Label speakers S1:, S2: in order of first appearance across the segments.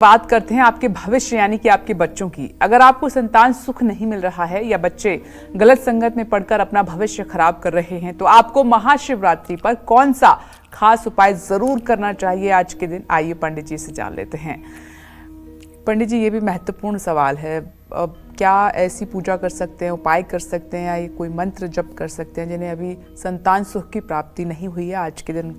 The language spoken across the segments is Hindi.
S1: बात करते हैं आपके भविष्य यानी कि आपके बच्चों की। अगर आपको संतान सुख नहीं मिल रहा है या बच्चे गलत संगत में पड़कर अपना भविष्य खराब कर रहे हैं तो आपको महाशिवरात्रि पर कौन सा खास उपाय जरूर करना चाहिए आज के दिन, आइए पंडित जी से जान लेते हैं। पंडित जी, ये भी महत्वपूर्ण सवाल है, क्या ऐसी पूजा कर सकते हैं, उपाय कर सकते हैं या ये कोई मंत्र जप कर सकते हैं जिन्हें अभी संतान सुख की प्राप्ति नहीं हुई है, आज के दिन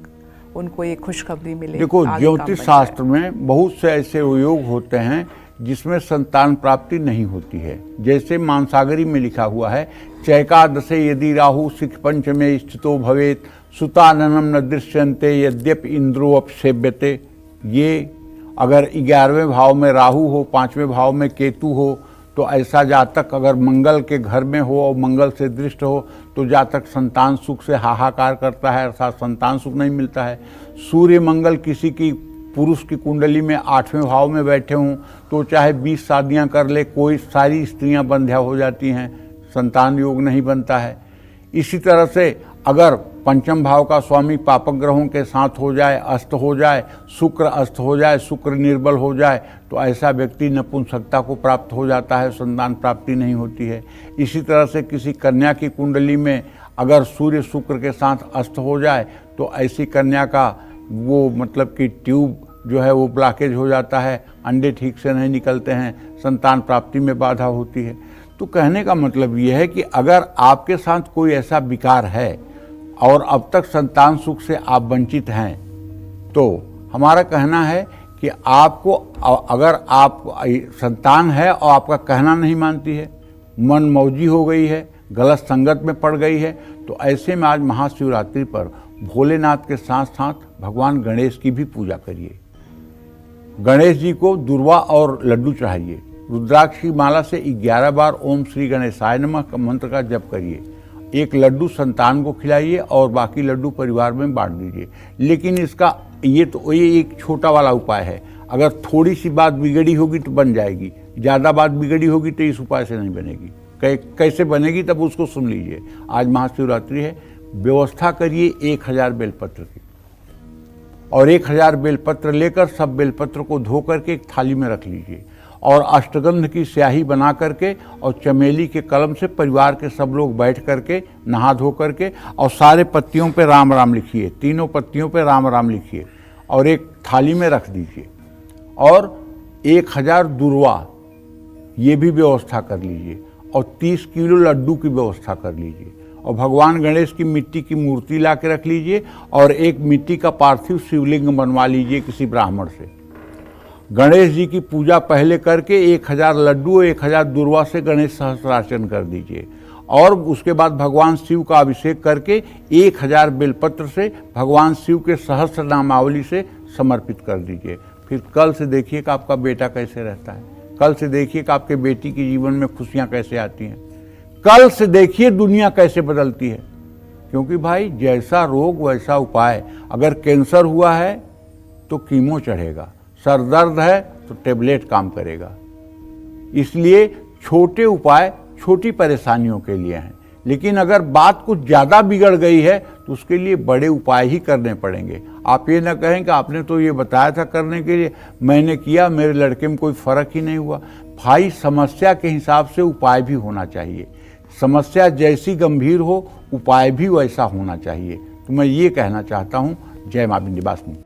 S1: उनको ये खुशखबरी मिले?
S2: देखो, ज्योतिष शास्त्र में बहुत से ऐसे योग होते हैं जिसमें संतान प्राप्ति नहीं होती है। जैसे मानसागरी में लिखा हुआ है, चैकादशे यदि राहु सिख पंचमे स्थितो भवेत सुताननम न दृश्यन्ते यद्यप इंद्रोऽपसेव्यते। ये अगर 11वें भाव में राहु हो, 5वें भाव में केतु हो, तो ऐसा जातक अगर मंगल के घर में हो और मंगल से दृष्ट हो तो जातक संतान सुख से हाहाकार करता है, अर्थात संतान सुख नहीं मिलता है। सूर्य मंगल किसी की पुरुष की कुंडली में 8वें भाव में बैठे हों तो चाहे 20 शादियां कर ले, कोई सारी स्त्रियां बंध्या हो जाती हैं, संतान योग नहीं बनता है। इसी तरह से अगर पंचम भाव का स्वामी पापक ग्रहों के साथ हो जाए, अस्त हो जाए, शुक्र अस्त हो जाए, शुक्र निर्बल हो जाए तो ऐसा व्यक्ति नपुंसकता को प्राप्त हो जाता है, संतान प्राप्ति नहीं होती है। इसी तरह से किसी कन्या की कुंडली में अगर सूर्य शुक्र के साथ अस्त हो जाए तो ऐसी कन्या का वो मतलब कि ट्यूब जो है वो ब्लॉकेज हो जाता है, अंडे ठीक से नहीं निकलते हैं, संतान प्राप्ति में बाधा होती है। तो कहने का मतलब ये है कि अगर आपके साथ कोई ऐसा विकार है और अब तक संतान सुख से आप वंचित हैं तो हमारा कहना है कि आपको, अगर आप संतान है और आपका कहना नहीं मानती है, मन मौजी हो गई है, गलत संगत में पड़ गई है, तो ऐसे में आज महाशिवरात्रि पर भोलेनाथ के साथ साथ भगवान गणेश की भी पूजा करिए। गणेश जी को दुर्वा और लड्डू चढ़ाइए। रुद्राक्ष की माला से 11 बार ओम श्री गणेशाय नमः मंत्र का जप करिए। एक लड्डू संतान को खिलाइए और बाकी लड्डू परिवार में बांट दीजिए। लेकिन इसका ये एक छोटा वाला उपाय है। अगर थोड़ी सी बात बिगड़ी होगी तो बन जाएगी, ज़्यादा बात बिगड़ी होगी तो इस उपाय से नहीं बनेगी। कैसे बनेगी तब उसको सुन लीजिए। आज महाशिवरात्रि है, व्यवस्था करिए 1000 बेलपत्र की और 1000 बेलपत्र लेकर सब बेलपत्र को धो करके एक थाली में रख लीजिए और अष्टगंध की स्याही बना करके और चमेली के कलम से परिवार के सब लोग बैठ करके नहा धो करके और सारे पत्तियों पे राम राम लिखिए, तीनों पत्तियों पे राम राम लिखिए और एक थाली में रख दीजिए। और 1000 दुर्वा ये भी व्यवस्था कर लीजिए और 30 किलो लड्डू की व्यवस्था कर लीजिए और भगवान गणेश की मिट्टी की मूर्ति ला के रख लीजिए और एक मिट्टी का पार्थिव शिवलिंग बनवा लीजिए किसी ब्राह्मण से। गणेश जी की पूजा पहले करके 1000 लड्डू 1000 दुर्वा से गणेश सहस्त्रार्चन कर दीजिए और उसके बाद भगवान शिव का अभिषेक करके 1000 बेलपत्र से भगवान शिव के सहस्त्र नामावली से समर्पित कर दीजिए। फिर कल से देखिए कि आपका बेटा कैसे रहता है, कल से देखिए कि आपके बेटी के जीवन में खुशियाँ कैसे आती हैं, कल से देखिए दुनिया कैसे बदलती है। क्योंकि भाई जैसा रोग वैसा उपाय। अगर कैंसर हुआ है तो कीमो चढ़ेगा, सर दर्द है तो टेबलेट काम करेगा। इसलिए छोटे उपाय छोटी परेशानियों के लिए हैं, लेकिन अगर बात कुछ ज़्यादा बिगड़ गई है तो उसके लिए बड़े उपाय ही करने पड़ेंगे। आप ये ना कहें कि आपने तो ये बताया था करने के लिए, मैंने किया, मेरे लड़के में कोई फ़र्क ही नहीं हुआ। भाई समस्या के हिसाब से उपाय भी होना चाहिए। समस्या जैसी गंभीर हो उपाय भी वैसा होना चाहिए। तो मैं ये कहना चाहता हूँ। जय मां विंध्यवासिनी।